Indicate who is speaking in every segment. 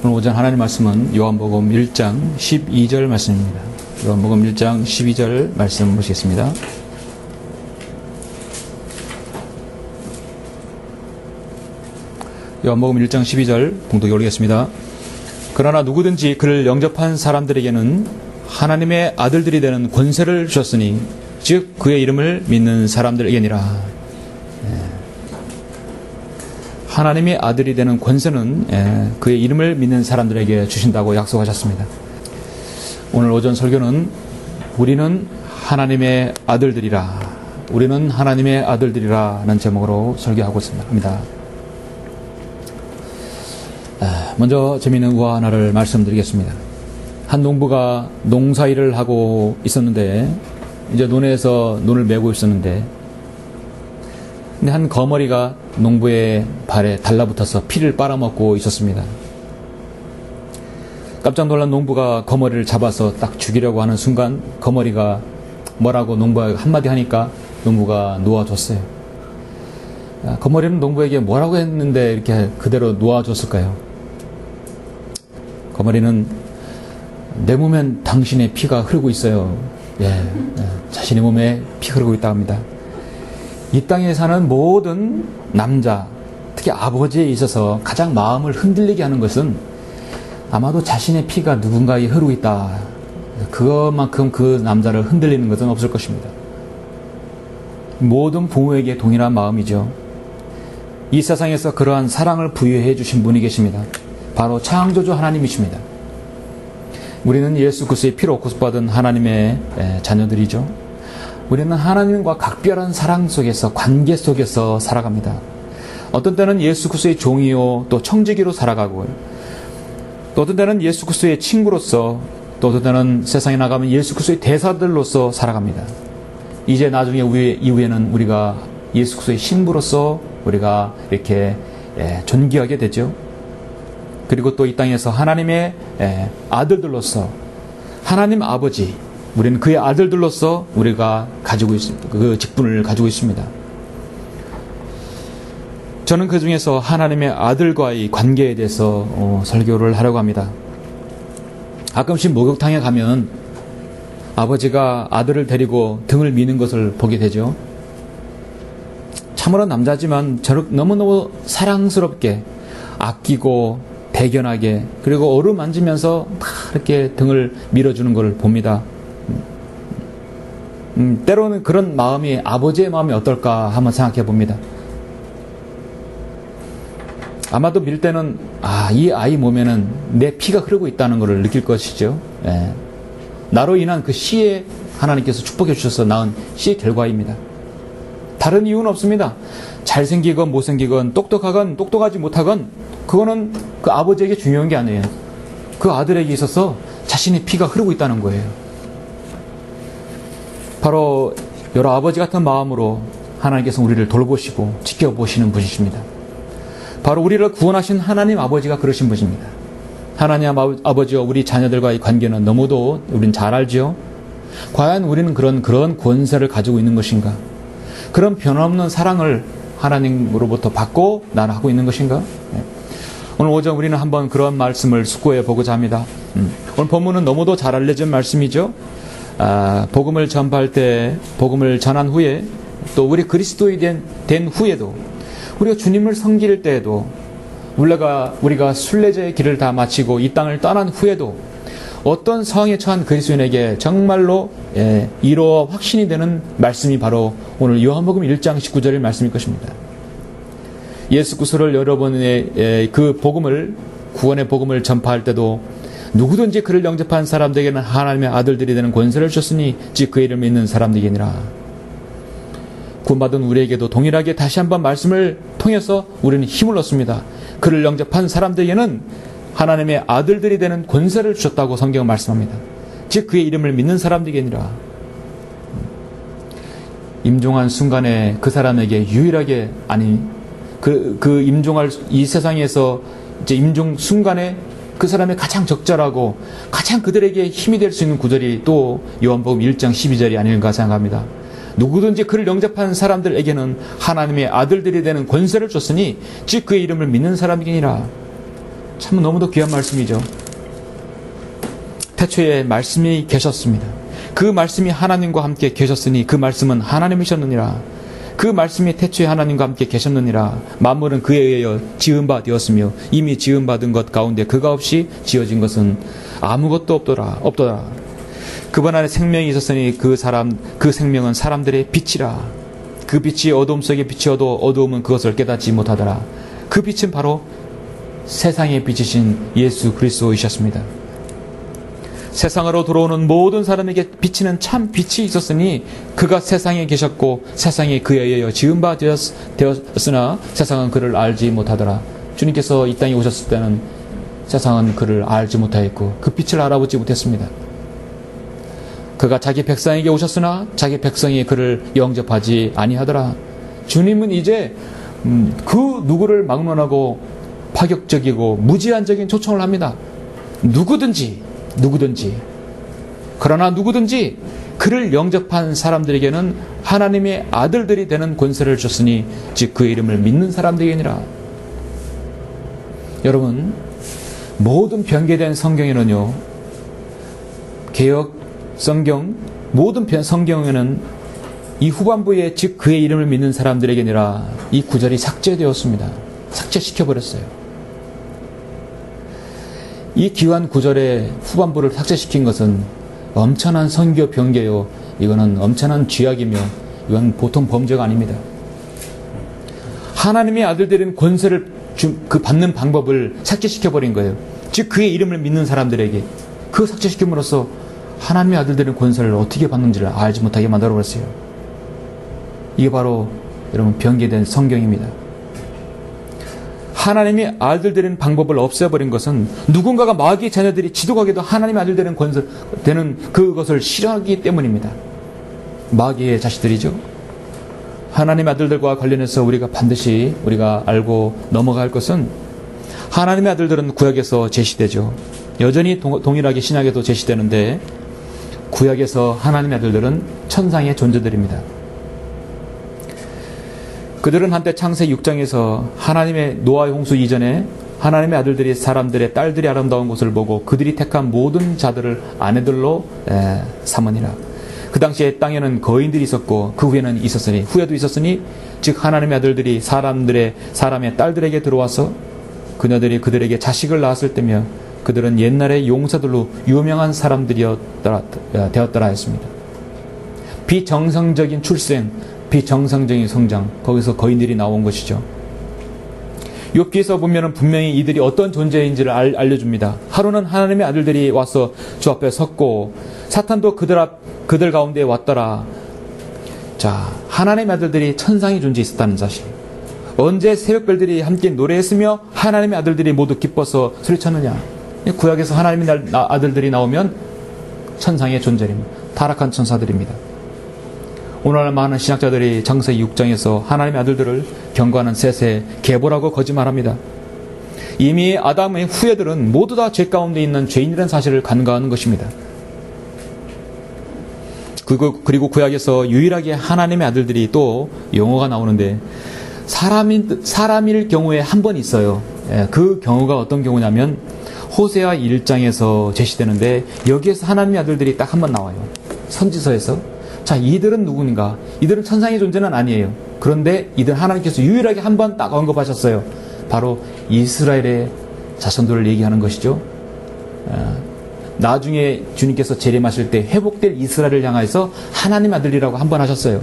Speaker 1: 오늘 오전 하나님 말씀은 요한복음 1장 12절 말씀입니다. 요한복음 1장 12절 말씀 보시겠습니다. 요한복음 1장 12절 봉독해 올리겠습니다. 그러나 누구든지 그를 영접한 사람들에게는 하나님의 아들들이 되는 권세를 주셨으니 즉 그의 이름을 믿는 사람들에게니라. 하나님의 아들이 되는 권세는 그의 이름을 믿는 사람들에게 주신다고 약속하셨습니다. 오늘 오전 설교는 우리는 하나님의 아들들이라, 우리는 하나님의 아들들이라는 제목으로 설교하고 있습니다. 먼저 재미있는 우화 하나를 말씀드리겠습니다. 한 농부가 농사일을 하고 있었는데, 이제 논에서 논을 메고 있었는데, 근데 한 거머리가 농부의 발에 달라붙어서 피를 빨아먹고 있었습니다. 깜짝 놀란 농부가 거머리를 잡아서 딱 죽이려고 하는 순간 거머리가 뭐라고 농부가 한마디 하니까 농부가 놓아줬어요. 거머리는 농부에게 뭐라고 했는데 이렇게 그대로 놓아줬을까요? 거머리는 내 몸엔 당신의 피가 흐르고 있어요. 자신의 몸에 피 흐르고 있다고 합니다. 이 땅에 사는 모든 남자, 특히 아버지에 있어서 가장 마음을 흔들리게 하는 것은 아마도 자신의 피가 누군가에 흐르고 있다. 그것만큼 그 남자를 흔들리는 것은 없을 것입니다. 모든 부모에게 동일한 마음이죠. 이 세상에서 그러한 사랑을 부여해 주신 분이 계십니다. 바로 창조주 하나님이십니다. 우리는 예수 그리스도의 피로 구속받은 하나님의 자녀들이죠. 우리는 하나님과 각별한 사랑 속에서, 관계 속에서 살아갑니다. 어떤 때는 예수 그리스도의 종이요, 또 청지기로 살아가고, 또 어떤 때는 예수 그리스도의 친구로서, 또 어떤 때는 세상에 나가면 예수 그리스도의 대사들로서 살아갑니다. 이제 나중에 이후에는 우리가 예수 그리스도의 신부로서 우리가 이렇게 존귀하게 되죠. 그리고 또 이 땅에서 하나님의 아들들로서, 하나님 아버지, 우리는 그의 아들들로서 우리가 가지고 있습니다. 그 직분을 가지고 있습니다. 저는 그 중에서 하나님의 아들과의 관계에 대해서 설교를 하려고 합니다. 가끔씩 목욕탕에 가면 아버지가 아들을 데리고 등을 미는 것을 보게 되죠. 참으로 남자지만 너무너무 사랑스럽게 아끼고 대견하게, 그리고 어루만지면서 막 이렇게 등을 밀어주는 것을 봅니다. 때로는 그런 마음이, 아버지의 마음이 어떨까 한번 생각해 봅니다. 아마도 밀 때는 이 아이 몸에는 내 피가 흐르고 있다는 것을 느낄 것이죠. 나로 인한 그 씨에 하나님께서 축복해 주셔서 낳은 씨의 결과입니다. 다른 이유는 없습니다. 잘생기건 못생기건 똑똑하건 똑똑하지 못하건 그거는 그 아버지에게 중요한 게 아니에요. 그 아들에게 있어서 자신의 피가 흐르고 있다는 거예요. 바로 여러 아버지 같은 마음으로 하나님께서 우리를 돌보시고 지켜보시는 분이십니다. 바로 우리를 구원하신 하나님 아버지가 그러신 분입니다. 하나님 아버지와 우리 자녀들과의 관계는 너무도 우리는 잘 알지요. 과연 우리는 그런 권세를 가지고 있는 것인가? 그런 변함없는 사랑을 하나님으로부터 받고 나는 하고 있는 것인가? 오늘 오전 우리는 한번 그런 말씀을 숙고해 보고자 합니다. 오늘 본문은 너무도 잘 알려진 말씀이죠. 복음을 전파할 때, 복음을 전한 후에, 또 우리 그리스도인이 된 후에도, 우리가 주님을 섬길 때에도, 우리가 순례자의 길을 다 마치고 이 땅을 떠난 후에도 어떤 상황에 처한 그리스도인에게 정말로 이루어 확신이 되는 말씀이 바로 오늘 요한복음 1장 19절의 말씀일 것입니다. 예수 그리스도를 여러분의 그 복음을, 구원의 복음을 전파할 때도 누구든지 그를 영접한 사람들에게는 하나님의 아들들이 되는 권세를 주셨으니 즉 그의 이름을 믿는 사람들이니라. 구원받은 우리에게도 동일하게 다시 한번 말씀을 통해서 우리는 힘을 얻습니다. 그를 영접한 사람들에게는 하나님의 아들들이 되는 권세를 주셨다고 성경은 말씀합니다. 즉 그의 이름을 믿는 사람들이니라. 임종한 순간에 그 사람에게 유일하게, 그 임종할 이 세상에서 이제 임종 순간에 그 사람의 가장 적절하고 가장 그들에게 힘이 될 수 있는 구절이 또 요한복음 1장 12절이 아닌가 생각합니다. 누구든지 그를 영접한 사람들에게는 하나님의 아들들이 되는 권세를 줬으니 즉 그의 이름을 믿는 사람이니라. 참 너무도 귀한 말씀이죠. 태초에 말씀이 계셨습니다. 그 말씀이 하나님과 함께 계셨으니 그 말씀은 하나님이셨느니라. 그 말씀이 태초에 하나님과 함께 계셨느니라. 만물은 그에 의하여 지은 바 되었으며 이미 지은 받은 것 가운데 그가 없이 지어진 것은 아무것도 없더라. 그분 안에 생명이 있었으니 그 생명은 사람들의 빛이라. 그 빛이 어두움 속에 비치어도 어두움은 그것을 깨닫지 못하더라. 그 빛은 바로 세상의 빛이신 예수 그리스도이셨습니다. 세상으로 들어오는 모든 사람에게 비치는 참 빛이 있었으니 그가 세상에 계셨고 세상이 그에 의하여 지은 바 되었으나 세상은 그를 알지 못하더라. 주님께서 이 땅에 오셨을 때는 세상은 그를 알지 못하였고 그 빛을 알아보지 못했습니다. 그가 자기 백성에게 오셨으나 자기 백성이 그를 영접하지 아니하더라. 주님은 이제 그 누구를 막론하고 파격적이고 무제한적인 초청을 합니다. 누구든지 그러나 누구든지 그를 영접한 사람들에게는 하나님의 아들들이 되는 권세를 줬으니 즉 그의 이름을 믿는 사람들이니라. 여러분, 모든 변개된 성경에는요, 개역 성경 모든 성경에는 이 후반부에 즉 그의 이름을 믿는 사람들에게니라 이 구절이 삭제되었습니다. 삭제시켜버렸어요. 이 귀한 구절의 후반부를 삭제시킨 것은 엄청난 선교 변개요. 이거는 엄청난 죄악이며 이건 보통 범죄가 아닙니다. 하나님의 아들들은 권세를 받는 방법을 삭제시켜버린 거예요. 즉 그의 이름을 믿는 사람들에게 그 삭제시킴으로써 하나님의 아들들은 권세를 어떻게 받는지를 알지 못하게 만들어버렸어요. 이게 바로 여러분 변개된 성경입니다. 하나님의 아들 되는 방법을 없애버린 것은 누군가가 마귀의 자녀들이 지독하게도 하나님의 아들 되는 권세 되는 그것을 싫어하기 때문입니다. 마귀의 자식들이죠. 하나님의 아들들과 관련해서 우리가 반드시 우리가 알고 넘어갈 것은 하나님의 아들들은 구약에서 제시되죠. 여전히 동일하게 신약에도 제시되는데 구약에서 하나님의 아들들은 천상의 존재들입니다. 그들은 한때 창세기 6장에서 하나님의 노아의 홍수 이전에 하나님의 아들들이 사람들의 딸들이 아름다운 것을 보고 그들이 택한 모든 자들을 아내들로 삼으니라. 그 당시에 땅에는 거인들이 있었고 그 후에도 있었으니 즉 하나님의 아들들이 사람의 딸들에게 들어와서 그녀들이 그들에게 자식을 낳았을 때며 그들은 옛날의 용사들로 유명한 사람들이었더라 했습니다. 비정상적인 출생, 비정상적인 성장, 거기서 거인들이 나온 것이죠. 욥기에서 보면 분명히 이들이 어떤 존재인지를 알려줍니다. 하루는 하나님의 아들들이 와서 주 앞에 섰고 사탄도 그들 가운데 왔더라. 자, 하나님의 아들들이 천상의 존재에 있었다는 사실. 언제 새벽별들이 함께 노래했으며 하나님의 아들들이 모두 기뻐서 소리쳤느냐. 구약에서 하나님의 아들들이 나오면 천상의 존재입니다. 타락한 천사들입니다. 오늘날 많은 신학자들이 창세기 6장에서 하나님의 아들들을 경고하는 셋의 계보라고 거짓말합니다. 이미 아담의 후예들은 모두 다 죄 가운데 있는 죄인이라는 사실을 간과하는 것입니다. 그리고 구약에서 유일하게 하나님의 아들들이 또 용어가 나오는데 사람일 경우에 한 번 있어요. 그 경우가 어떤 경우냐면 호세아 1장에서 제시되는데 여기에서 하나님의 아들들이 딱 한 번 나와요. 선지서에서. 자, 이들은 누구인가? 이들은 천상의 존재는 아니에요. 그런데 이들 하나님께서 유일하게 한 번 딱 언급하셨어요. 바로 이스라엘의 자손들을 얘기하는 것이죠. 나중에 주님께서 재림하실 때 회복될 이스라엘을 향해서 하나님 아들이라고 한 번 하셨어요.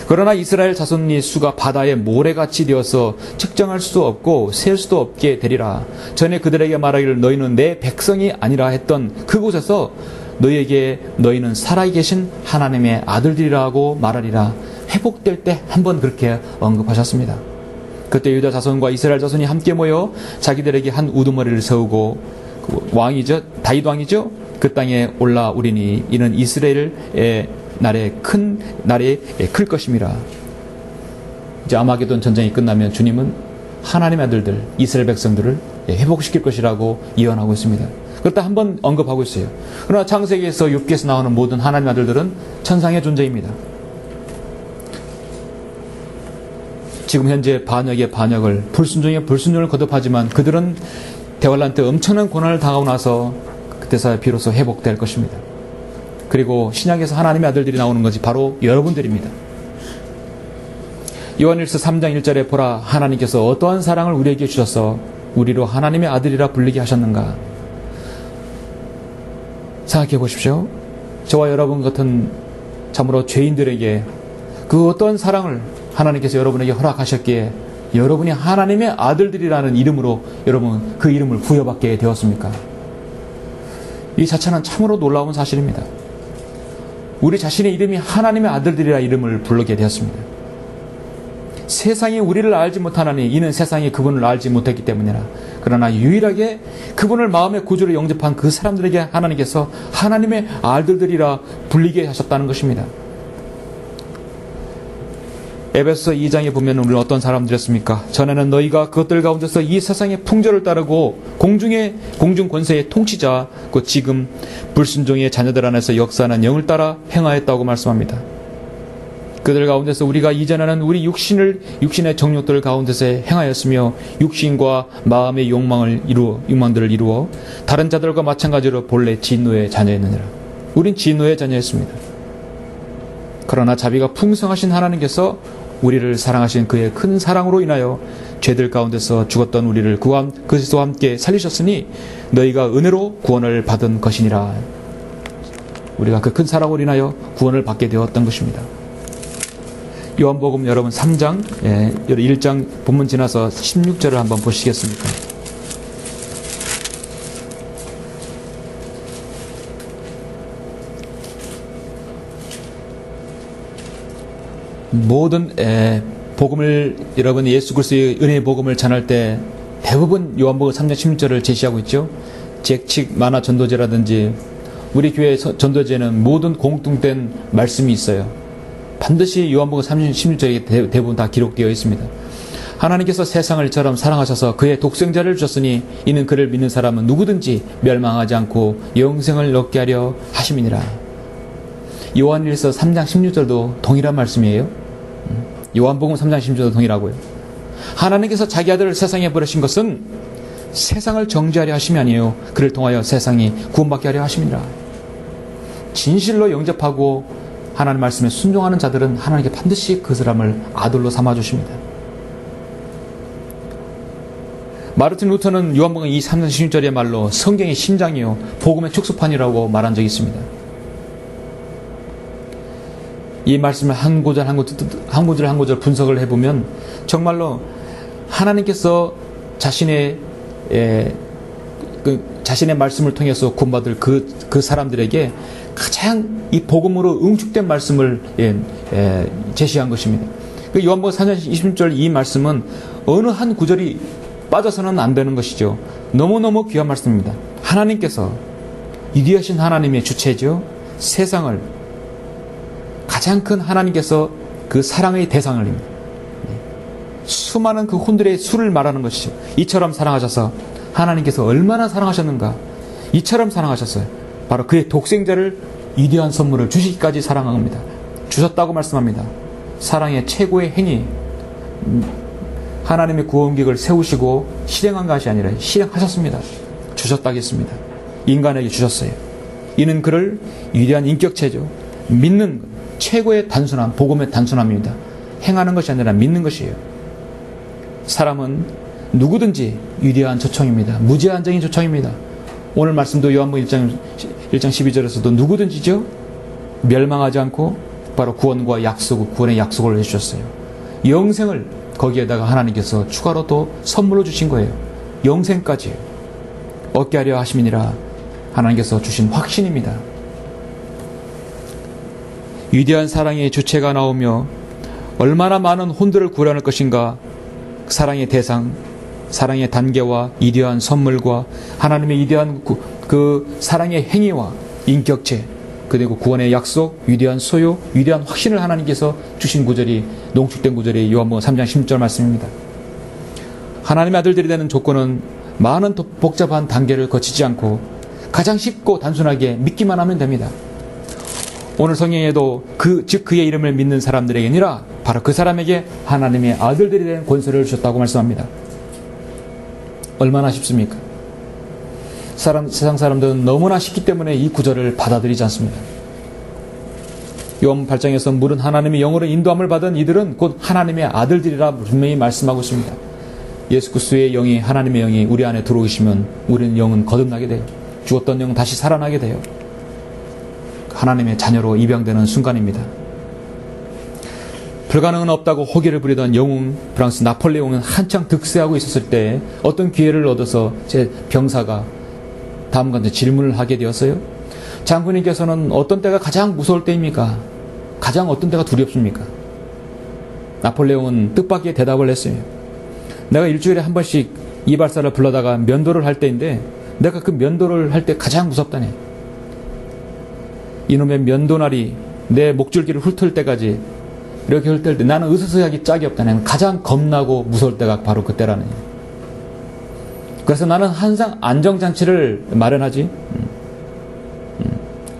Speaker 1: 그러나 이스라엘 자손의 수가 바다의 모래같이 되어서 측정할 수도 없고 셀 수도 없게 되리라. 전에 그들에게 말하기를 너희는 내 백성이 아니라 했던 그곳에서 너희는 살아계신 하나님의 아들들이라고 말하리라. 회복될 때 한 번 그렇게 언급하셨습니다. 그때 유다 자손과 이스라엘 자손이 함께 모여 자기들에게 한 우두머리를 세우고 왕이죠, 다윗 왕이죠. 그 땅에 올라오리니 이는 이스라엘의 날에 클 것임이라. 이제 아마게돈 전쟁이 끝나면 주님은 하나님의 아들들, 이스라엘 백성들을 회복시킬 것이라고 예언하고 있습니다. 그렇다 한 번 언급하고 있어요. 그러나 창세기에서 욥기에서 나오는 모든 하나님의 아들들은 천상의 존재입니다. 지금 현재 반역의 반역을, 불순종의 불순종을 거듭하지만 그들은 대환란 때 엄청난 고난을 당하고 나서 그때서야 비로소 회복될 것입니다. 그리고 신약에서 하나님의 아들들이 나오는 것이 바로 여러분들입니다. 요한일서 3장 1절에 보라 하나님께서 어떠한 사랑을 우리에게 주셔서 우리로 하나님의 아들이라 불리게 하셨는가. 생각해 보십시오. 저와 여러분 같은 참으로 죄인들에게 그 어떤 사랑을 하나님께서 여러분에게 허락하셨기에 여러분이 하나님의 아들들이라는 이름으로 여러분 그 이름을 부여받게 되었습니까? 이 자체는 참으로 놀라운 사실입니다. 우리 자신의 이름이 하나님의 아들들이라 이름을 부르게 되었습니다. 세상이 우리를 알지 못하나니 이는 세상이 그분을 알지 못했기 때문이라. 그러나 유일하게 그분을 마음의 구주로 영접한 그 사람들에게 하나님께서 하나님의 아들들이라 불리게 하셨다는 것입니다. 에베소서 2장에 보면 우리는 어떤 사람들이었습니까? 전에는 너희가 그것들 가운데서 이 세상의 풍조를 따르고 공중 권세의 통치자 곧 지금 불순종의 자녀들 안에서 역사하는 영을 따라 행하였다고 말씀합니다. 그들 가운데서 우리가 이전에는 우리 육신의 정욕들 가운데서 행하였으며 육신과 마음의 욕망들을 이루어 다른 자들과 마찬가지로 본래 진노의 자녀였느니라. 우린 진노의 자녀였습니다. 그러나 자비가 풍성하신 하나님께서 우리를 사랑하신 그의 큰 사랑으로 인하여 죄들 가운데서 죽었던 우리를 그리스도와 함께 살리셨으니 너희가 은혜로 구원을 받은 것이니라. 우리가 그 큰 사랑으로 인하여 구원을 받게 되었던 것입니다. 요한복음 여러분 3장 1장 본문 지나서 16절을 한번 보시겠습니까? 모든 복음을 여러분 예수 그리스도의 은혜의 복음을 전할 때 대부분 요한복음 3장 16절을 제시하고 있죠. 재직 만화 전도제라든지 우리 교회 전도제는 모든 공통된 말씀이 있어요. 반드시 요한복음 3장 16절에 대부분 다 기록되어 있습니다. 하나님께서 세상을 이처럼 사랑하셔서 그의 독생자를 주셨으니 이는 그를 믿는 사람은 누구든지 멸망하지 않고 영생을 얻게 하려 하심이니라. 요한일서 3장 16절도 동일한 말씀이에요. 요한복음 3장 16절도 동일하고요. 하나님께서 자기 아들을 세상에 보내신 것은 세상을 정죄하려 하심이 아니에요. 그를 통하여 세상이 구원받게 하려 하심이니라. 진실로 영접하고 하나님 말씀에 순종하는 자들은 하나님께 반드시 그 사람을 아들로 삼아주십니다. 마르틴 루터는 요한복음 3장 16절의 말로 성경의 심장이요 복음의 축소판이라고 말한 적이 있습니다. 이 말씀을 한 구절 한 구절 분석을 해보면 정말로 하나님께서 자신의 말씀을 통해서 구원받을 그 사람들에게 가장 이 복음으로 응축된 말씀을 제시한 것입니다. 요한복음 4장 20절 이 말씀은 어느 한 구절이 빠져서는 안 되는 것이죠. 너무너무 귀한 말씀입니다. 하나님께서 위대하신 하나님의 주체죠. 세상을 가장 큰 하나님께서 그 사랑의 대상을 수많은 그 혼들의 수를 말하는 것이죠. 이처럼 사랑하셔서 하나님께서 얼마나 사랑하셨는가. 이처럼 사랑하셨어요. 바로 그의 독생자를 위대한 선물을 주시기까지 사랑한 겁니다. 주셨다고 말씀합니다. 사랑의 최고의 행위, 하나님의 구원계획을 세우시고 실행한 것이 아니라 실행하셨습니다. 주셨다고 했습니다. 인간에게 주셨어요. 이는 그를 위대한 인격체죠. 믿는 최고의 단순함, 복음의 단순함입니다. 행하는 것이 아니라 믿는 것이에요. 사람은 누구든지 위대한 초청입니다. 무제한적인 초청입니다. 오늘 말씀도 요한복음 1장 12절에서도 누구든지죠. 멸망하지 않고 바로 구원과 구원의 약속을 해주셨어요. 영생을 거기에다가 하나님께서 추가로 또 선물로 주신 거예요. 영생까지 얻게 하려 하심이니라. 하나님께서 주신 확신입니다. 위대한 사랑의 주체가 나오며 얼마나 많은 혼들을 구원할 것인가. 사랑의 대상, 사랑의 단계와 위대한 선물과 하나님의 위대한 그 사랑의 행위와 인격체, 그리고 구원의 약속, 위대한 소유, 위대한 확신을 하나님께서 주신 구절이 농축된 구절이 요한복음 3장 16절 말씀입니다. 하나님의 아들들이 되는 조건은 많은 복잡한 단계를 거치지 않고 가장 쉽고 단순하게 믿기만 하면 됩니다. 오늘 성경에도 그의 이름을 믿는 사람들에게 아니라 바로 그 사람에게 하나님의 아들들이 된 권세를 주셨다고 말씀합니다. 얼마나 쉽습니까? 세상 사람들은 너무나 쉽기 때문에 이 구절을 받아들이지 않습니다. 요한 8장에서 물은 하나님의 영으로 인도함을 받은 이들은 곧 하나님의 아들들이라 분명히 말씀하고 있습니다. 예수 그리스도의 영이, 하나님의 영이 우리 안에 들어오시면 우리는 영은 거듭나게 돼요. 죽었던 영은 다시 살아나게 돼요. 하나님의 자녀로 입양되는 순간입니다. 불가능은 없다고 호기를 부리던 영웅 프랑스 나폴레옹은 한창 득세하고 있었을 때 어떤 기회를 얻어서 제 병사가 다음과 같은 질문을 하게 되었어요. 장군님께서는 어떤 때가 가장 무서울 때입니까? 가장 어떤 때가 두렵습니까? 나폴레옹은 뜻밖의 대답을 했어요. 내가 일주일에 한 번씩 이발사를 불러다가 면도를 할 때인데 내가 그 면도를 할 때 가장 무섭다네. 이놈의 면도날이 내 목줄기를 훑을 때까지 이렇게 훑을 때 나는 으스스하기 짝이 없다네. 가장 겁나고 무서울 때가 바로 그때라네. 그래서 나는 항상 안정장치를 마련하지.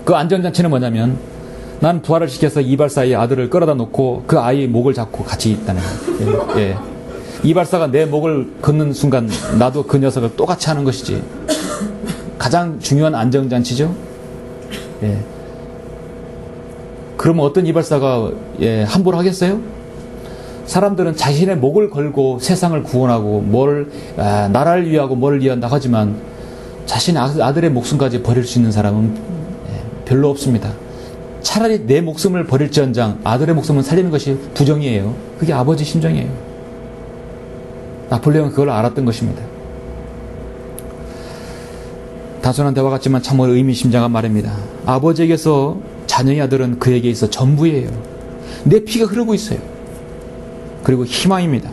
Speaker 1: 그 안정장치는 뭐냐면 난 부활을 시켜서 이발사의 아들을 끌어다 놓고 그 아이의 목을 잡고 같이 있다네. 예. 이발사가 내 목을 걷는 순간 나도 그 녀석을 똑같이 하는 것이지. 가장 중요한 안정장치죠. 예. 그러면 어떤 이발사가 함부로 하겠어요? 사람들은 자신의 목을 걸고 세상을 구원하고 나라를 위하고 뭐를 위한다 하지만 자신의 아들의 목숨까지 버릴 수 있는 사람은 별로 없습니다. 차라리 내 목숨을 버릴지언정 아들의 목숨을 살리는 것이 부정이에요. 그게 아버지 심정이에요. 나폴레옹은 그걸 알았던 것입니다. 단순한 대화 같지만 참으로 의미심장한 말입니다. 아버지에게서 자녀의 아들은 그에게 있어 전부예요. 내 피가 흐르고 있어요. 그리고 희망입니다.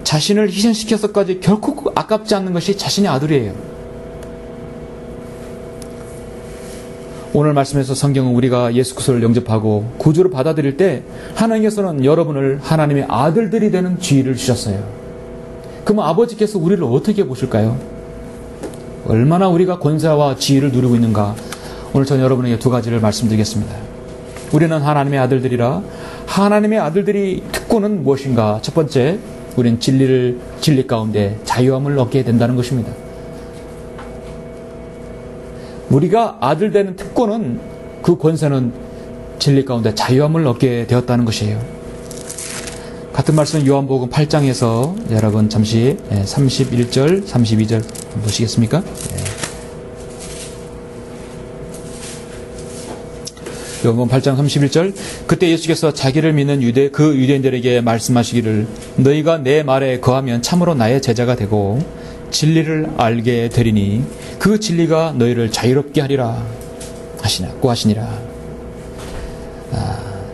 Speaker 1: 자신을 희생시켜서까지 결코 아깝지 않는 것이 자신의 아들이에요. 오늘 말씀에서 성경은 우리가 예수 그리스도를 영접하고 구주로 받아들일 때 하나님께서는 여러분을 하나님의 아들들이 되는 지위를 주셨어요. 그럼 아버지께서 우리를 어떻게 보실까요? 얼마나 우리가 권세와 지위를 누리고 있는가? 오늘 전 여러분에게 두 가지를 말씀드리겠습니다. 우리는 하나님의 아들들이라. 하나님의 아들들이 특권은 무엇인가? 첫 번째, 우리는 진리 가운데 자유함을 얻게 된다는 것입니다. 우리가 아들 되는 특권은, 그 권세는 진리 가운데 자유함을 얻게 되었다는 것이에요. 같은 말씀은 요한복음 8장에서 여러분 잠시 31절, 32절 보시겠습니까? 요한복음 8장 31절. 그때 예수께서 자기를 믿는 유대인들에게 말씀하시기를 너희가 내 말에 거하면 참으로 나의 제자가 되고 진리를 알게 되리니 그 진리가 너희를 자유롭게 하리라 하시니라.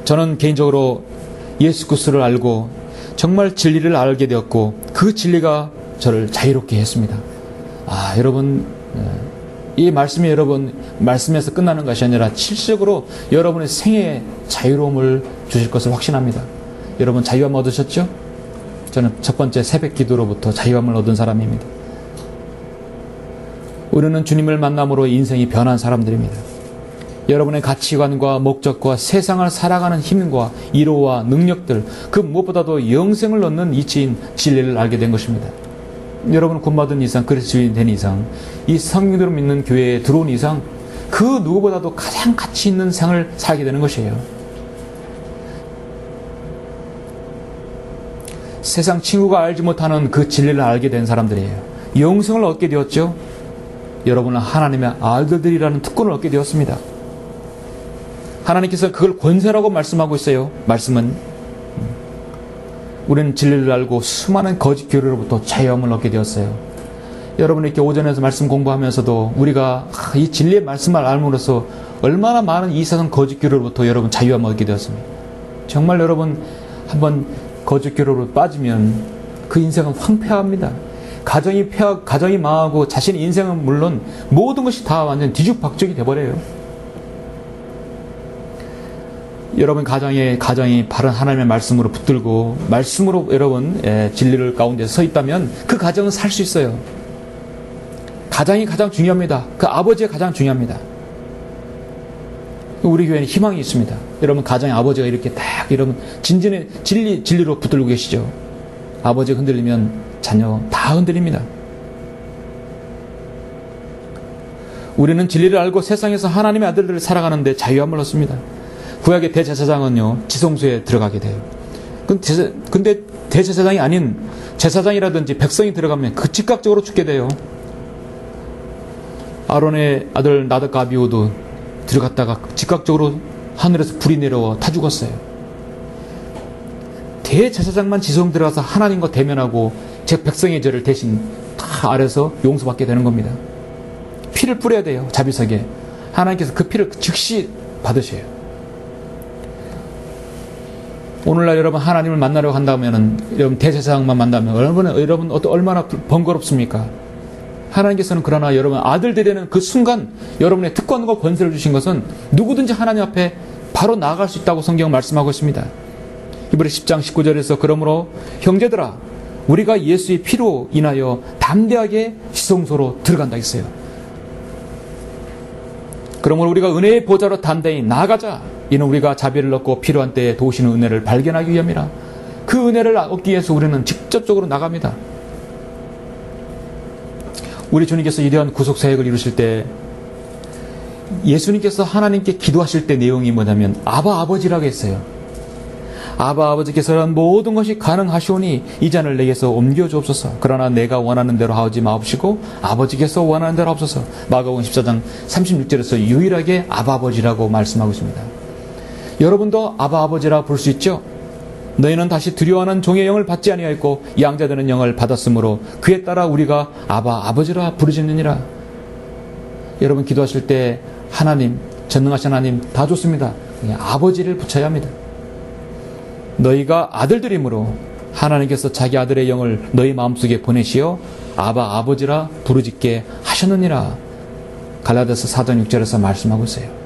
Speaker 1: 저는 개인적으로 예수 그리스도를 알고 정말 진리를 알게 되었고 그 진리가 저를 자유롭게 했습니다. 여러분, 이 말씀이 여러분 말씀에서 끝나는 것이 아니라 실질적으로 여러분의 생애에 자유로움을 주실 것을 확신합니다. 여러분 자유함 얻으셨죠? 저는 첫 번째 새벽 기도로부터 자유함을 얻은 사람입니다. 우리는 주님을 만남으로 인생이 변한 사람들입니다. 여러분의 가치관과 목적과 세상을 살아가는 힘과 이로와 능력들, 그 무엇보다도 영생을 얻는 이치인 진리를 알게 된 것입니다. 여러분은 구원받은 이상, 그리스도인이 된 이상, 이 성령으로 믿는 교회에 들어온 이상 그 누구보다도 가장 가치 있는 삶을 살게 되는 것이에요. 세상 친구가 알지 못하는 그 진리를 알게 된 사람들이에요. 영생을 얻게 되었죠. 여러분은 하나님의 아들들이라는 특권을 얻게 되었습니다. 하나님께서 그걸 권세라고 말씀하고 있어요. 말씀은 우리는 진리를 알고 수많은 거짓 교리로부터 자유함을 얻게 되었어요. 여러분 이렇게 오전에서 말씀 공부하면서도 우리가 이 진리의 말씀을 알므로써 얼마나 많은 이 세상 거짓 교리로부터 여러분 자유함을 얻게 되었습니다. 정말 여러분 한번 거짓 교리로 빠지면 그 인생은 황폐합니다. 가정이 망하고 자신의 인생은 물론 모든 것이 다 완전 뒤죽박죽이 돼버려요. 여러분 가정이 바른 하나님의 말씀으로 붙들고 말씀으로 여러분 진리를 가운데 서 있다면 그 가정은 살 수 있어요. 가장이 가장 중요합니다. 그 아버지가 가장 중요합니다. 우리 교회는 희망이 있습니다. 여러분 가정의 아버지가 이렇게 딱 여러분 진리로 붙들고 계시죠. 아버지가 흔들리면 자녀 다 흔들립니다. 우리는 진리를 알고 세상에서 하나님의 아들들을 살아가는데 자유함을 얻습니다. 구약의 대제사장은요, 지성소에 들어가게 돼요. 근데 대제사장이 아닌 제사장이라든지 백성이 들어가면 그 즉각적으로 죽게 돼요. 아론의 아들 나답과 아비후도 들어갔다가 즉각적으로 하늘에서 불이 내려와 다 죽었어요. 대제사장만 지성 들어가서 하나님과 대면하고 제 백성의 죄를 대신 다 아래서 용서받게 되는 겁니다. 피를 뿌려야 돼요. 자비석에. 하나님께서 그 피를 즉시 받으셔요. 오늘날 여러분 하나님을 만나려고 한다면, 여러분 대제사장만 만나면 여러분 얼마나 번거롭습니까? 하나님께서는 그러나 여러분 아들 되려는 그 순간 여러분의 특권과 권세를 주신 것은 누구든지 하나님 앞에 바로 나아갈 수 있다고 성경은 말씀하고 있습니다. 히브리 10장 19절에서 그러므로 형제들아 우리가 예수의 피로 인하여 담대하게 지성소로 들어간다 했어요. 그러므로 우리가 은혜의 보좌로 담대히 나아가자. 이는 우리가 자비를 얻고 필요한 때에 도우시는 은혜를 발견하기 위함이라. 그 은혜를 얻기 위해서 우리는 직접적으로 나갑니다. 우리 주님께서 이러한 구속사역을 이루실 때 예수님께서 하나님께 기도하실 때 내용이 뭐냐면 아바 아버지라고 했어요. 아바 아버지께서는 모든 것이 가능하시오니 이 잔을 내게서 옮겨주옵소서. 그러나 내가 원하는 대로 하지 마옵시고 아버지께서 원하는 대로 하옵소서. 마가복음 14장 36절에서 유일하게 아바 아버지라고 말씀하고 있습니다. 여러분도 아바 아버지라 부를 수 있죠? 너희는 다시 두려워하는 종의 영을 받지 아니하였고 양자되는 영을 받았으므로 그에 따라 우리가 아바 아버지라 부르짖느니라. 여러분 기도하실 때 하나님, 전능하신 하나님 다 좋습니다. 아버지를 붙여야 합니다. 너희가 아들들이므로 하나님께서 자기 아들의 영을 너희 마음속에 보내시어 아바 아버지라 부르짖게 하셨느니라. 갈라디아서 4장 6절에서 말씀하고 있어요.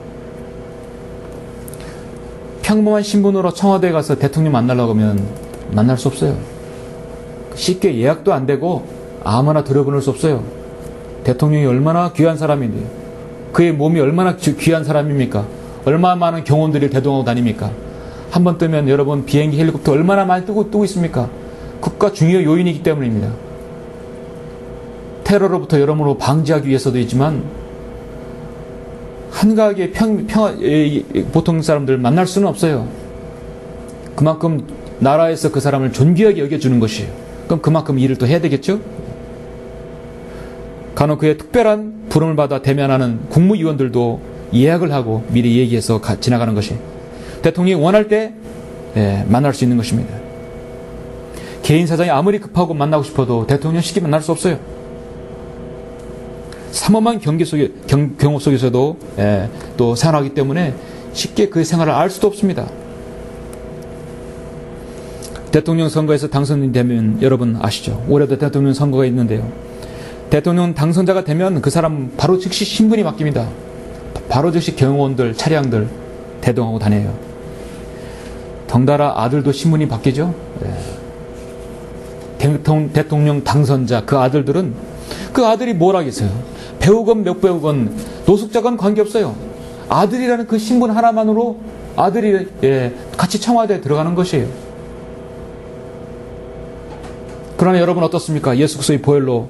Speaker 1: 평범한 신분으로 청와대에 가서 대통령 만나려고 하면 만날 수 없어요. 쉽게 예약도 안 되고 아무나 들여보낼 수 없어요. 대통령이 얼마나 귀한 사람인데, 그의 몸이 얼마나 귀한 사람입니까? 얼마나 많은 경호원들이 대동하고 다닙니까? 한번 뜨면 여러분 비행기 헬리콥터 얼마나 많이 뜨고 있습니까? 국가 중요 요인이기 때문입니다. 테러로부터 여러모로 방지하기 위해서도 있지만 한가하게 보통 사람들 만날 수는 없어요. 그만큼 나라에서 그 사람을 존귀하게 여겨주는 것이에요. 그럼 그만큼 일을 또 해야 되겠죠? 간혹 그의 특별한 부름을 받아 대면하는 국무위원들도 예약을 하고 미리 얘기해서 지나가는 것이 대통령이 원할 때 만날 수 있는 것입니다. 개인 사정이 아무리 급하고 만나고 싶어도 대통령 쉽게 만날 수 없어요. 삼엄한 경호 속에서도 또 생활하기 때문에 쉽게 그 생활을 알 수도 없습니다. 대통령 선거에서 당선이 되면 여러분 아시죠? 올해도 대통령 선거가 있는데요. 대통령 당선자가 되면 그 사람 바로 즉시 신분이 바뀝니다. 바로 즉시 경호원들, 차량들 대동하고 다녀요. 덩달아 아들도 신분이 바뀌죠. 대통령 당선자 그 아들들은 그 아들이 뭘 하겠어요? 배우건 몇 배우건 노숙자건 관계없어요. 아들이라는 그 신분 하나만으로 아들이 같이 청와대에 들어가는 것이에요. 그러나 여러분 어떻습니까? 예수 그리스도의 보혈로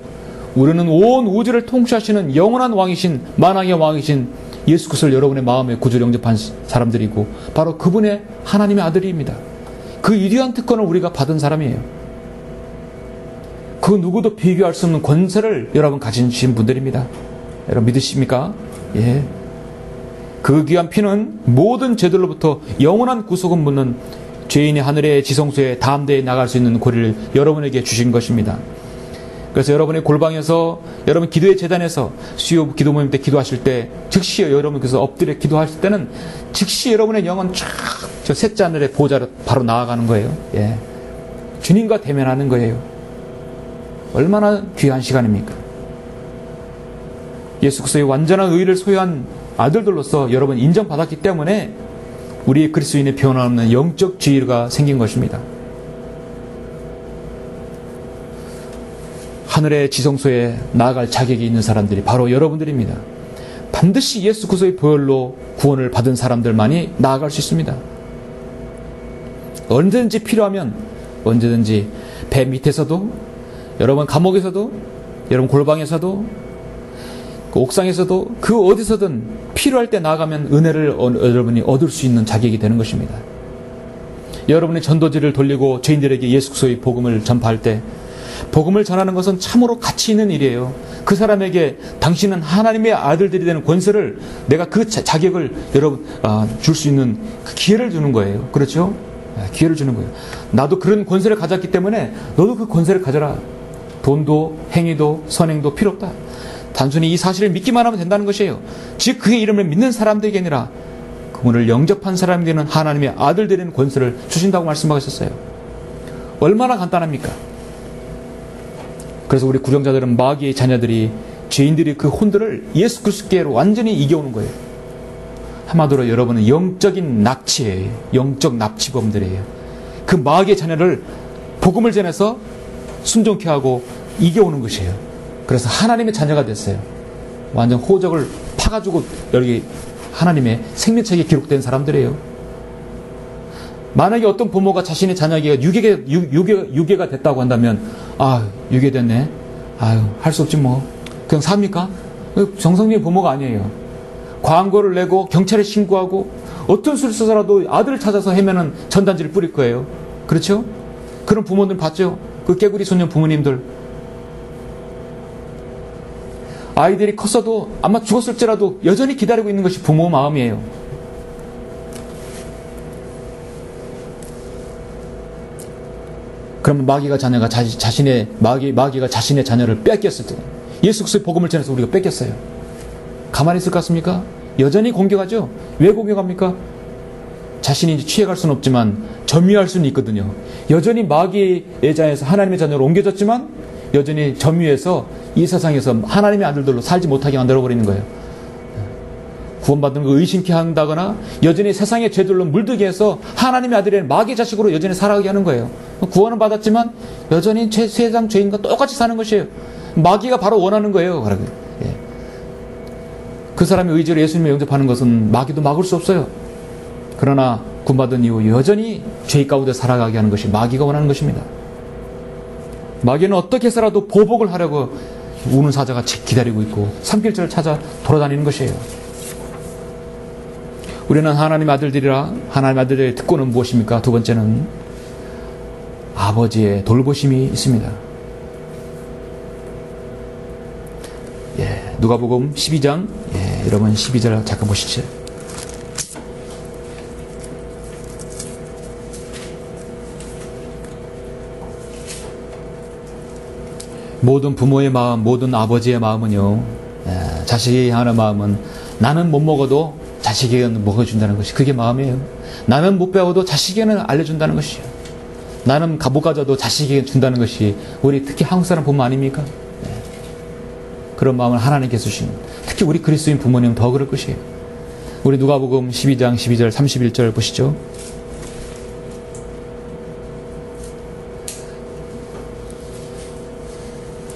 Speaker 1: 우리는 온 우주를 통치하시는 영원한 왕이신 만왕의 왕이신 예수 그리스도를 여러분의 마음에 구주로 영접한 사람들이고 바로 그분의 하나님의 아들입니다. 그 위대한 특권을 우리가 받은 사람이에요. 그 누구도 비교할 수 없는 권세를 여러분 가지신 분들입니다. 여러분 믿으십니까? 예. 그 귀한 피는 모든 죄들로부터 영원한 구속을 묻는 죄인이 하늘의 지성소에 담대히 나갈 수 있는 권리를 여러분에게 주신 것입니다. 그래서 여러분의 골방에서, 여러분 기도의 재단에서 수요 기도 모임 때 기도하실 때 즉시 여러분께서 엎드려 기도하실 때는 즉시 여러분의 영은 쫙 저 셋째 하늘의 보좌로 바로 나아가는 거예요. 예. 주님과 대면하는 거예요. 얼마나 귀한 시간입니까? 예수 그리스도의 완전한 의를 소유한 아들들로서 여러분 인정받았기 때문에 우리 그리스도인의 변함없는 영적 지위가 생긴 것입니다. 하늘의 지성소에 나아갈 자격이 있는 사람들이 바로 여러분들입니다. 반드시 예수 그리스도의 보혈로 구원을 받은 사람들만이 나아갈 수 있습니다. 언제든지 필요하면 언제든지 배 밑에서도 여러분 감옥에서도 여러분 골방에서도 그 옥상에서도 그 어디서든 필요할 때 나가면 은혜를 여러분이 얻을 수 있는 자격이 되는 것입니다. 여러분의 전도지를 돌리고 죄인들에게 예수 그리스도의 복음을 전파할 때 복음을 전하는 것은 참으로 가치 있는 일이에요. 그 사람에게 당신은 하나님의 아들들이 되는 권세를, 내가 그 자격을 여러분 줄 수 있는 그 기회를 주는 거예요. 그렇죠? 기회를 주는 거예요. 나도 그런 권세를 가졌기 때문에 너도 그 권세를 가져라. 돈도 행위도 선행도 필요 없다. 단순히 이 사실을 믿기만 하면 된다는 것이에요. 즉 그의 이름을 믿는 사람들에게 아니라 그분을 영접한 사람이 되는 하나님의 아들들에는 권세를 주신다고 말씀하셨어요. 얼마나 간단합니까? 그래서 우리 구정자들은 마귀의 자녀들이, 죄인들이 그 혼들을 예수 그리스도께로 완전히 이겨오는 거예요. 한마디로 여러분은 영적인 납치예요. 영적 납치범들이에요. 그 마귀의 자녀를 복음을 전해서 순종케 하고 이겨오는 것이에요. 그래서 하나님의 자녀가 됐어요. 완전 호적을 파가지고 여기 하나님의 생명책에 기록된 사람들이에요. 만약에 어떤 부모가 자신의 자녀에게 유괴가 됐다고 한다면, 유괴됐네. 할 수 없지 뭐. 그냥 삽니까? 정상적인 부모가 아니에요. 광고를 내고 경찰에 신고하고 어떤 수를 써서라도 아들을 찾아서 헤매는 전단지를 뿌릴 거예요. 그렇죠? 그런 부모들 봤죠? 그 깨구리 소년 부모님들. 아이들이 컸어도 아마 죽었을지라도 여전히 기다리고 있는 것이 부모 마음이에요. 그러면 마귀가 자녀가 마귀가 자신의 자녀를 뺏겼을 때, 예수 그리스도의 복음을 전해서 우리가 뺏겼어요. 가만히 있을 것 같습니까? 여전히 공격하죠. 왜 공격합니까? 자신이 취해갈 수는 없지만 점유할 수는 있거든요. 여전히 마귀의 자에서 하나님의 자녀로 옮겨졌지만 여전히 점유해서 이 세상에서 하나님의 아들들로 살지 못하게 만들어버리는 거예요. 구원받는 걸 의심케 한다거나 여전히 세상의 죄들로 물들게 해서 하나님의 아들의 마귀의 자식으로 여전히 살아가게 하는 거예요. 구원은 받았지만 여전히 세상 죄인과 똑같이 사는 것이에요. 마귀가 바로 원하는 거예요. 그 사람의 의지로 예수님을 영접하는 것은 마귀도 막을 수 없어요. 그러나 구원받은 이후 여전히 죄 가운데 살아가게 하는 것이 마귀가 원하는 것입니다. 마귀는 어떻게 해서라도 보복을 하려고 우는 사자가 기다리고 있고 삼킬절을 찾아 돌아다니는 것이에요. 우리는 하나님 아들들이라. 하나님 아들들의 특권은 무엇입니까? 두 번째는 아버지의 돌보심이 있습니다. 누가복음 12장, 여러분 12절 잠깐 보시죠. 모든 부모의 마음, 모든 아버지의 마음은요, 자식이 향하는 마음은 나는 못 먹어도 자식에게는 먹어준다는 것이 그게 마음이에요. 나는 못 배워도 자식에게는 알려준다는 것이에요. 나는 못 가져도 자식에게 준다는 것이 우리 특히 한국 사람 부모 아닙니까? 그런 마음을 하나님께서 주신, 특히 우리 그리스도인 부모님은 더 그럴 것이에요. 우리 누가복음 12장 12절 31절 보시죠.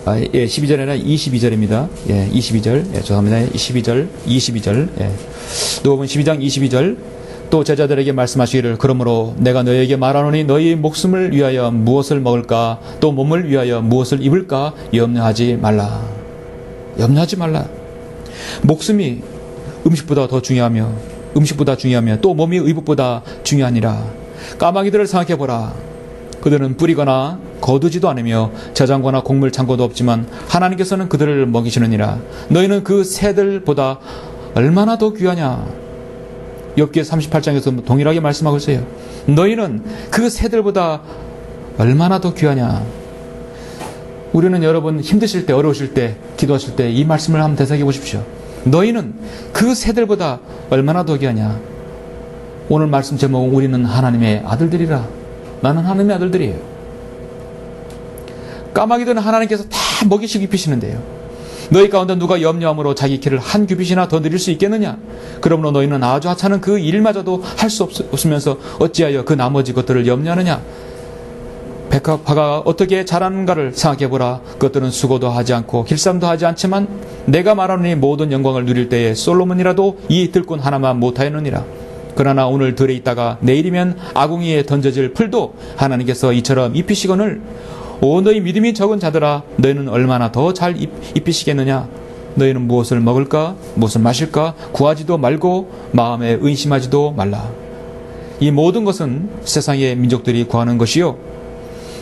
Speaker 1: 아, 예, 12절이 아니라 22절입니다. 예, 22절. 예, 죄송합니다. 22절. 예. 누가복음 12장 22절. 또 제자들에게 말씀하시기를 그러므로 내가 너희에게 말하노니 너희 목숨을 위하여 무엇을 먹을까 또 몸을 위하여 무엇을 입을까 염려하지 말라. 염려하지 말라. 목숨이 음식보다 중요하며 또 몸이 의복보다 중요하니라. 까마귀들을 생각해보라. 그들은 뿌리거나 거두지도 않으며 저장고나 곡물 창고도 없지만 하나님께서는 그들을 먹이시느니라. 너희는 그 새들보다 얼마나 더 귀하냐. 욥기 38장에서 동일하게 말씀하고 있어요. 너희는 그 새들보다 얼마나 더 귀하냐. 우리는 여러분 힘드실 때, 어려우실 때, 기도하실 때 이 말씀을 한번 되새겨 보십시오. 너희는 그 새들보다 얼마나 더 귀하냐. 오늘 말씀 제목은 우리는 하나님의 아들들이라. 나는 하나님의 아들들이에요. 까마귀들은 하나님께서 다 먹이시고 입히시는데요. 너희 가운데 누가 염려함으로 자기 키를 한 규빗이나 더 늘릴 수 있겠느냐. 그러므로 너희는 아주 하찮은 그 일마저도 할 수 없으면서 어찌하여 그 나머지 것들을 염려하느냐. 백합화가 어떻게 자라는가를 생각해보라. 그것들은 수고도 하지 않고 길쌈도 하지 않지만 내가 말하노니 모든 영광을 누릴 때에 솔로몬이라도 이 들꾼 하나만 못하였느니라. 그러나 오늘 들에 있다가 내일이면 아궁이에 던져질 풀도 하나님께서 이처럼 입히시거늘 오 너희 믿음이 적은 자들아 너희는 얼마나 더 잘 입히시겠느냐. 너희는 무엇을 먹을까 무엇을 마실까 구하지도 말고 마음에 의심하지도 말라. 이 모든 것은 세상의 민족들이 구하는 것이요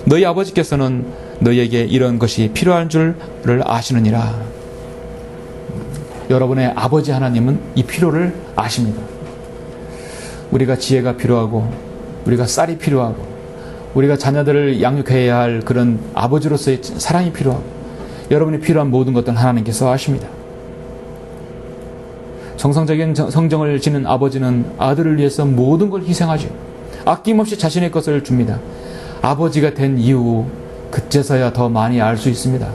Speaker 1: 너희 아버지께서는 너희에게 이런 것이 필요한 줄을 아시느니라. 여러분의 아버지 하나님은 이 필요를 아십니다. 우리가 지혜가 필요하고 우리가 쌀이 필요하고 우리가 자녀들을 양육해야 할 그런 아버지로서의 사랑이 필요하고 여러분이 필요한 모든 것들은 하나님께서 아십니다. 정상적인 성정을 지닌 아버지는 아들을 위해서 모든 걸 희생하죠. 아낌없이 자신의 것을 줍니다. 아버지가 된 이후 그제서야 더 많이 알 수 있습니다.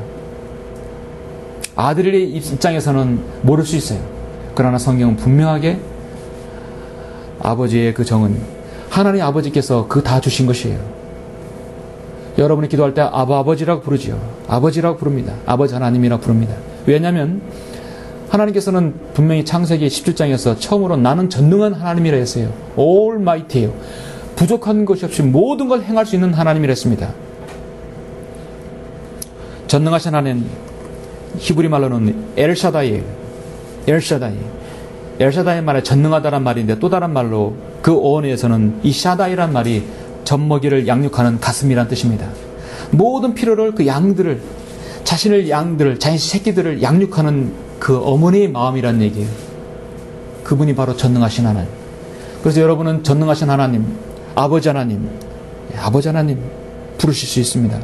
Speaker 1: 아들의 입장에서는 모를 수 있어요. 그러나 성경은 분명하게 아버지의 그 정은 하나님 아버지께서 그 다 주신 것이에요. 여러분이 기도할 때 아버지라고 부르지요. 아버지라고 부릅니다. 아버지 하나님이라고 부릅니다. 왜냐하면 하나님께서는 분명히 창세기 17장에서 처음으로 나는 전능한 하나님이라 했어요. 올마이티예요. 부족한 것이 없이 모든 걸 행할 수 있는 하나님이라 했습니다. 전능하신 하나님, 히브리 말로는 엘샤다이예요. 엘샤다이. 엘샤다이 말에 전능하다란 말인데 또 다른 말로 그 어원에서는 이 샤다이란 말이 젖먹이를 양육하는 가슴이란 뜻입니다. 모든 필요를 그 양들을 자신의 새끼들을 양육하는 그 어머니의 마음이란 얘기예요. 그분이 바로 전능하신 하나님. 그래서 여러분은 전능하신 하나님, 아버지 하나님 부르실 수 있습니다.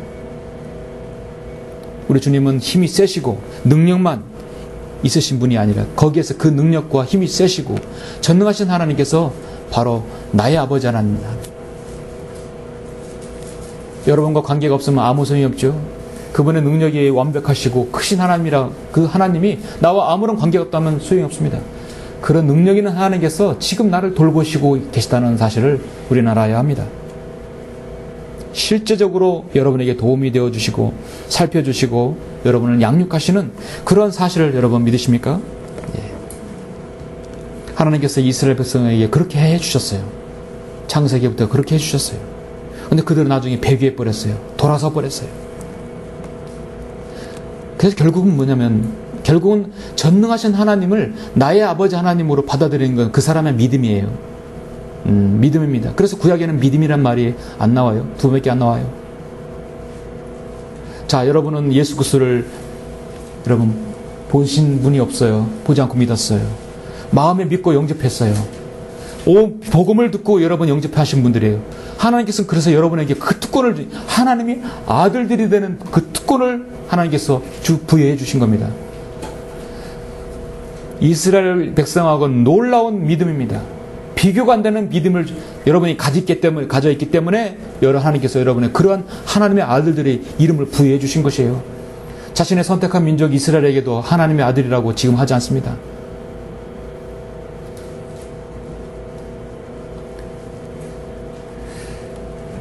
Speaker 1: 우리 주님은 힘이 세시고 능력만 있으신 분이 아니라 거기에서 그 능력과 힘이 세시고 전능하신 하나님께서 바로 나의 아버지 하나님입니다. 여러분과 관계가 없으면 아무 소용이 없죠. 그분의 능력이 완벽하시고 크신 하나님이라 그 하나님이 나와 아무런 관계가 없다면 소용이 없습니다. 그런 능력 있는 하나님께서 지금 나를 돌보시고 계시다는 사실을 우리는 알아야 합니다. 실제적으로 여러분에게 도움이 되어주시고 살펴주시고 여러분을 양육하시는 그런 사실을 여러분 믿으십니까? 예. 하나님께서 이스라엘 백성에게 그렇게 해주셨어요. 창세기부터 그렇게 해주셨어요. 그런데 그들은 나중에 배교해버렸어요. 돌아서 버렸어요. 그래서 결국은 뭐냐면 결국은 전능하신 하나님을 나의 아버지 하나님으로 받아들이는 건 그 사람의 믿음이에요. 믿음입니다. 그래서 구약에는 믿음이란 말이 안 나와요. 두 번밖에 안 나와요. 자, 여러분은 예수 그리스도를 여러분 보신 분이 없어요. 보지 않고 믿었어요. 마음에 믿고 영접했어요. 복음을 듣고 여러분 영접하신 분들이에요. 하나님께서는 그래서 여러분에게 그 특권을 하나님이 아들들이 되는 그 특권을 하나님께서 부여해 주신 겁니다. 이스라엘 백성하고는 놀라운 믿음입니다. 비교가 안 되는 믿음을 여러분이 가져 있기 때문에 하나님께서 여러분의 그러한 하나님의 아들들의 이름을 부여해 주신 것이에요. 자신의 선택한 민족 이스라엘에게도 하나님의 아들이라고 지금 하지 않습니다.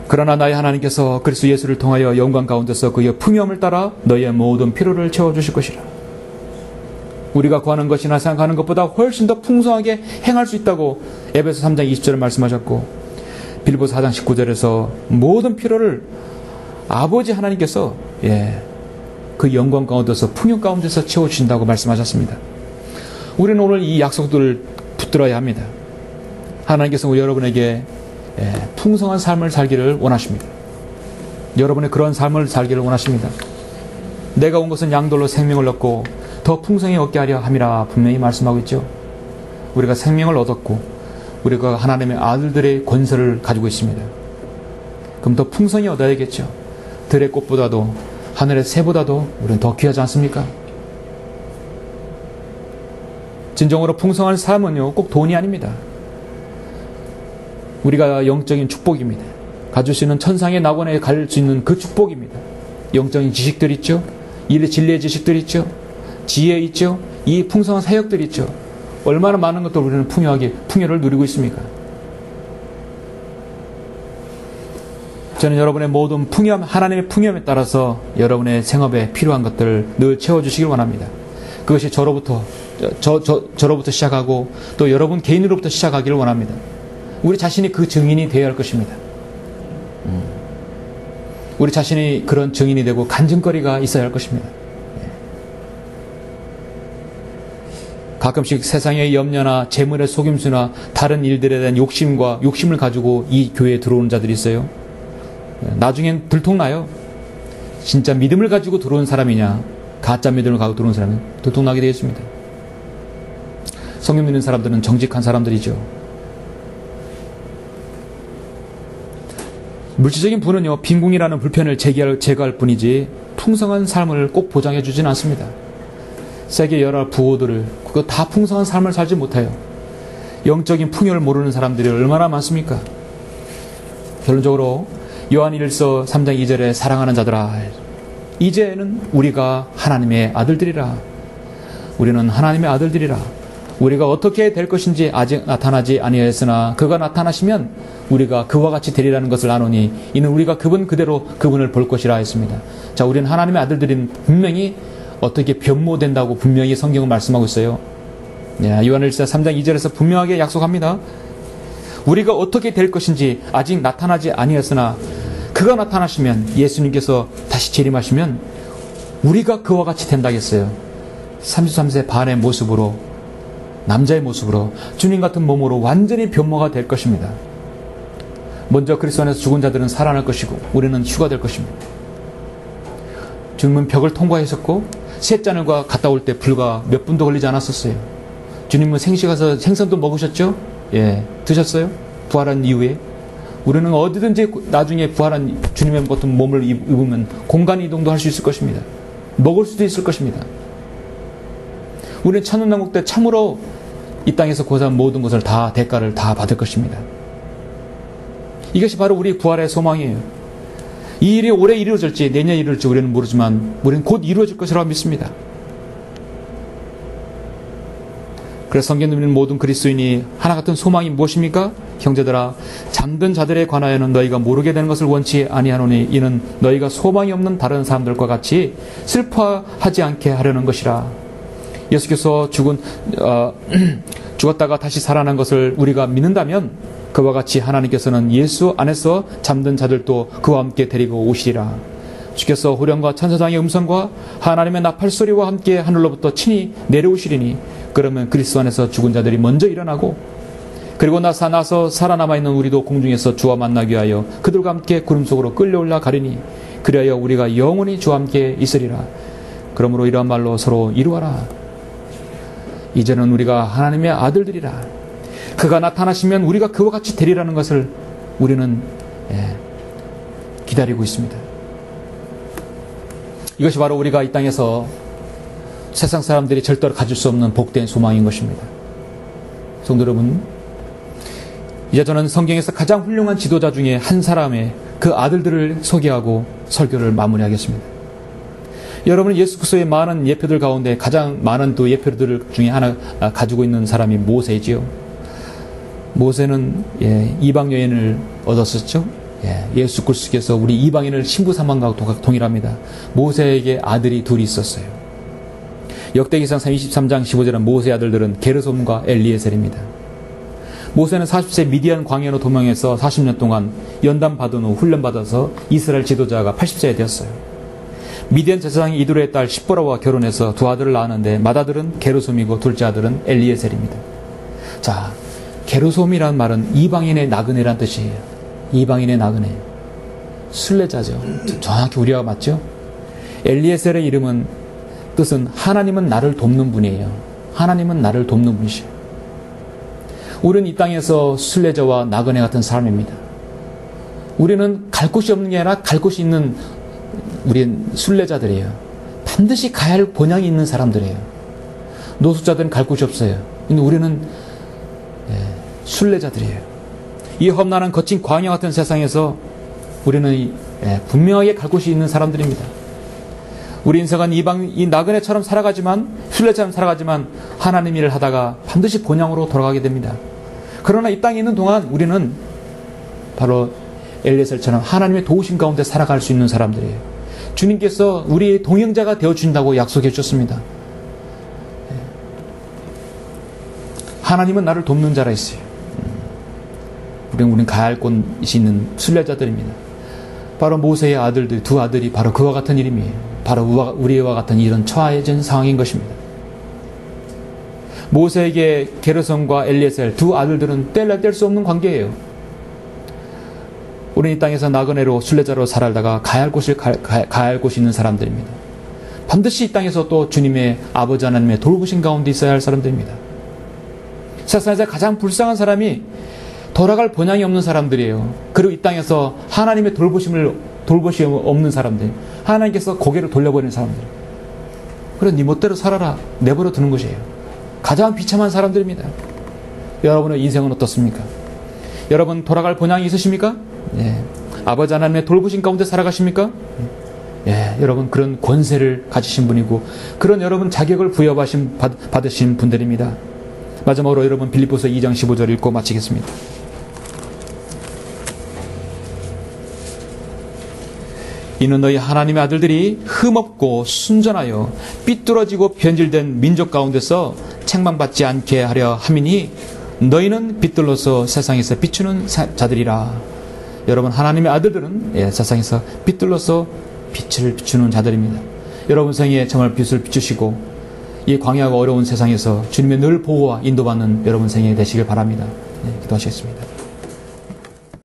Speaker 1: 그러나 나의 하나님께서 그리스도 예수를 통하여 영광 가운데서 그의 풍요함을 따라 너희의 모든 필요를 채워주실 것이라. 우리가 구하는 것이나 생각하는 것보다 훨씬 더 풍성하게 행할 수 있다고 에베소 3장 20절에 말씀하셨고 빌보서 4장 19절에서 모든 필요를 아버지 하나님께서 그 영광 가운데서 풍요 가운데서 채워주신다고 말씀하셨습니다. 우리는 오늘 이 약속들을 붙들어야 합니다. 하나님께서 여러분에게 풍성한 삶을 살기를 원하십니다. 여러분의 그런 삶을 살기를 원하십니다. 내가 온 것은 양돌로 생명을 얻고 더 풍성히 얻게 하려 함이라 분명히 말씀하고 있죠. 우리가 생명을 얻었고 우리가 하나님의 아들들의 권세를 가지고 있습니다. 그럼 더 풍성히 얻어야겠죠. 들의 꽃보다도 하늘의 새보다도 우리는 더 귀하지 않습니까? 진정으로 풍성한 삶은요 꼭 돈이 아닙니다. 우리가 영적인 축복입니다. 가질 수 있는 천상의 낙원에 갈 수 있는 그 축복입니다. 영적인 지식들 있죠. 진리의 지식들 있죠. 지혜 있죠. 이 풍성한 사역들 있죠. 얼마나 많은 것들 우리는 풍요를 누리고 있습니까? 저는 여러분의 모든 풍요함, 하나님의 풍요함에 따라서 여러분의 생업에 필요한 것들을 늘 채워주시길 원합니다. 그것이 저로부터 시작하고 또 여러분 개인으로부터 시작하기를 원합니다. 우리 자신이 그 증인이 되어야 할 것입니다. 우리 자신이 그런 증인이 되고 간증거리가 있어야 할 것입니다. 가끔씩 세상의 염려나 재물의 속임수나 다른 일들에 대한 욕심을 가지고 이 교회에 들어오는 자들이 있어요. 나중엔 들통나요. 진짜 믿음을 가지고 들어온 사람이냐, 가짜 믿음을 가지고 들어온 사람은 들통나게 되겠습니다. 성경 믿는 사람들은 정직한 사람들이죠. 물질적인 부는요, 빈궁이라는 불편을 제거할 뿐이지 풍성한 삶을 꼭 보장해 주진 않습니다. 세계 여러 부호들을 그거 다 풍성한 삶을 살지 못해요. 영적인 풍요를 모르는 사람들이 얼마나 많습니까? 결론적으로 요한일서 3장 2절에 사랑하는 자들아, 이제는 우리가 하나님의 아들들이라. 우리는 하나님의 아들들이라. 우리가 어떻게 될 것인지 아직 나타나지 아니하였으나 그가 나타나시면 우리가 그와 같이 되리라는 것을 아노니 이는 우리가 그분 그대로 그분을 볼 것이라 했습니다. 자, 우리는 하나님의 아들들인 분명히 어떻게 변모된다고 분명히 성경은 말씀하고 있어요. 요한일서 3장 2절에서 분명하게 약속합니다. 우리가 어떻게 될 것인지 아직 나타나지 아니하였으나 그가 나타나시면, 예수님께서 다시 재림하시면 우리가 그와 같이 된다겠어요. 33세 반의 모습으로, 남자의 모습으로, 주님 같은 몸으로 완전히 변모가 될 것입니다. 먼저 그리스도 안에서 죽은 자들은 살아날 것이고 우리는 휴가 될 것입니다. 주님은 벽을 통과하셨고 셋자늘과 갔다 올 때 불과 몇 분도 걸리지 않았었어요. 주님은 생식가서 생선도 먹으셨죠? 예, 드셨어요? 부활한 이후에. 우리는 어디든지 나중에 부활한 주님의 같은 몸을 입으면 공간 이동도 할 수 있을 것입니다. 먹을 수도 있을 것입니다. 우리는 천년왕국 때 참으로 이 땅에서 고사한 모든 것을 다, 대가를 다 받을 것입니다. 이것이 바로 우리 부활의 소망이에요. 이 일이 올해 이루어질지 내년에 이루어질지 우리는 모르지만 우리는 곧 이루어질 것이라고 믿습니다. 그래서 성경에 있는 모든 그리스도인이 하나 같은 소망이 무엇입니까? 형제들아, 잠든 자들에 관하여는 너희가 모르게 되는 것을 원치 아니하노니 이는 너희가 소망이 없는 다른 사람들과 같이 슬퍼하지 않게 하려는 것이라. 예수께서 죽었다가 다시 살아난 것을 우리가 믿는다면 그와 같이 하나님께서는 예수 안에서 잠든 자들도 그와 함께 데리고 오시리라. 주께서 호령과 천사장의 음성과 하나님의 나팔소리와 함께 하늘로부터 친히 내려오시리니 그러면 그리스도 안에서 죽은 자들이 먼저 일어나고 그리고 나서 살아남아있는 우리도 공중에서 주와 만나기 위하여 그들과 함께 구름 속으로 끌려올라 가리니 그리하여 우리가 영원히 주와 함께 있으리라. 그러므로 이러한 말로 서로 이루어라. 이제는 우리가 하나님의 아들들이라. 그가 나타나시면 우리가 그와 같이 되리라는 것을 우리는 기다리고 있습니다. 이것이 바로 우리가 이 땅에서 세상 사람들이 절대로 가질 수 없는 복된 소망인 것입니다. 성도 여러분, 이제 저는 성경에서 가장 훌륭한 지도자 중에 한 사람의 그 아들들을 소개하고 설교를 마무리하겠습니다. 여러분, 예수 그리스도의 많은 예표들 가운데 가장 많은 또 예표들 중에 하나 가지고 있는 사람이 모세지요. 모세는 이방 여인을 얻었었죠. 예수 그리스도께서 우리 이방인을 신부 삼은 것과 동일합니다. 모세에게 아들이 둘이 있었어요. 역대기상 23장 15절은 모세의 아들들은 게르솜과 엘리에셀입니다. 모세는 40세 미디안 광야로 도망해서 40년 동안 연단 받은 후 훈련받아서 이스라엘 지도자가 80세에 되었어요. 미디안 제사장이 이두로의 딸 십보라와 결혼해서 두 아들을 낳았는데 맏아들은 게르솜이고 둘째 아들은 엘리에셀입니다. 자, 게르솜이란 말은 이방인의 나그네란 뜻이에요. 이방인의 나그네. 순례자죠. 정확히 우리가 맞죠? 엘리에셀의 이름은 뜻은 하나님은 나를 돕는 분이에요. 하나님은 나를 돕는 분이시에요. 우리는 이 땅에서 순례자와 나그네 같은 사람입니다. 우리는 갈 곳이 없는 게 아니라 갈 곳이 있는 우리는 순례자들이에요. 반드시 가야 할 본향이 있는 사람들이에요. 노숙자들은 갈 곳이 없어요. 근데 우리는 순례자들이에요. 이 험난한 거친 광야 같은 세상에서 우리는 분명하게 갈 곳이 있는 사람들입니다. 우리 인생은 이 나그네처럼 살아가지만, 순례자처럼 살아가지만 하나님 일을 하다가 반드시 본향으로 돌아가게 됩니다. 그러나 이 땅에 있는 동안 우리는 바로 엘리에셀처럼 하나님의 도우심 가운데 살아갈 수 있는 사람들이에요. 주님께서 우리의 동행자가 되어준다고 약속해 주셨습니다. 하나님은 나를 돕는 자라 했어요. 우리는 가야 할 곳이 있는 순례자들입니다. 바로 모세의 아들들, 두 아들이 바로 그와 같은 이름이에요. 바로 우리와 같은 이런 처해진 상황인 것입니다. 모세에게 게르손과 엘리에셀 두 아들들은 뗄래야 뗄 수 없는 관계예요. 우리는 이 땅에서 나그네로 순례자로 살다가 가야 할 곳이 있는 사람들입니다. 반드시 이 땅에서 또 주님의 아버지 하나님의 돌보신 가운데 있어야 할 사람들입니다. 세상에서 가장 불쌍한 사람이 돌아갈 본향이 없는 사람들이에요. 그리고 이 땅에서 하나님의 돌보심이 없는 사람들, 하나님께서 고개를 돌려버리는 사람들. 그래, 네 멋대로 살아라 내버려 두는 것이에요. 가장 비참한 사람들입니다. 여러분의 인생은 어떻습니까? 여러분 돌아갈 본향이 있으십니까? 예. 아버지 하나님의 돌보심 가운데 살아가십니까? 예. 여러분 그런 권세를 가지신 분이고 그런 여러분 자격을 받으신 분들입니다. 마지막으로 여러분 빌립보서 2장 15절 읽고 마치겠습니다. 이는 너희 하나님의 아들들이 흠없고 순전하여 삐뚤어지고 변질된 민족 가운데서 책망받지 않게 하려 함이니 너희는 빛들로서 세상에서 비추는 자들이라. 여러분 하나님의 아들들은 세상에서 빛들로서 빛을 비추는 자들입니다. 여러분 생에 정말 빛을 비추시고 이 광야가 어려운 세상에서 주님의 늘 보호와 인도받는 여러분 생에 되시길 바랍니다. 기도하시겠습니다.